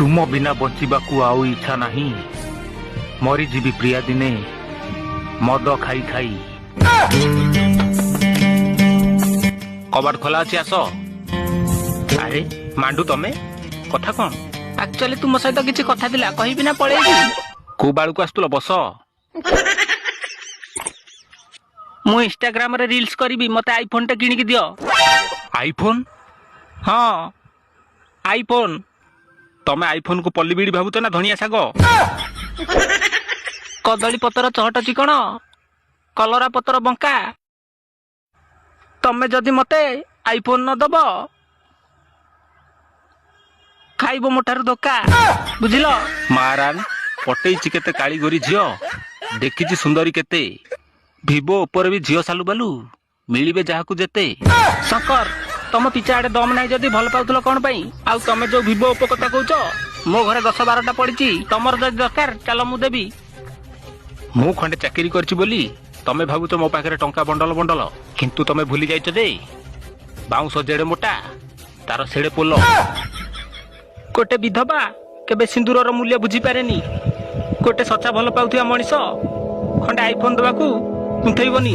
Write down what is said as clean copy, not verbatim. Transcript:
तुम बिना बचिबाकू आउ इच्छा नहीं मरीजीवी प्रिया दिने मद खाई खाई। कबाड़ खोला अच्छी आस। अरे मांडू तमे कथा कौन? एक्चुअली तुम सहित किसी कथा थिला कहि ना पळे को बाड़ू को आसुल बस। मु इंस्टाग्राम रे रील्स करी मते आईफोन टे किनी दियो। आईफोन? हाँ आईफोन? तमे आईफोन को पल्ली बीड़ी भाबुत ना धनिया साग? कदली पतर चहट चिकण कलरा पतर बंका। तमे जदि मते आईफोन न दब खाइबो मोटार धोका बुझिल। मारान पटेइछि केते काली गोरी झियो देखिछि सुंदरी केते भिवो ऊपर भी झियो सालु बालू मिलिबे जाहाकू जेते। शंकर तम पिछा आड़े दम नाही जदि भल पाउथलो कोन पई आ तमे जो भिवो उप कथा कहउछ मो घरे 10-12टा पड़िछि तमर जदि दरकार चलो मु देबी। मु खंडे चाकरी करछि बोली तमे भाबुछ मो पाखरे टंका बंडल बंडल किंतु तमे भूली जाइछ जे बाउंस जेड़े मोटा तार सेड़े पोलो। गोटे विधवा केबे सिंदूरर मूल्य बुझी पारेनी। गोटे सच्चा भल पाउथिया मनीष खंडे आईफोन दबाकू कुंथैबनी।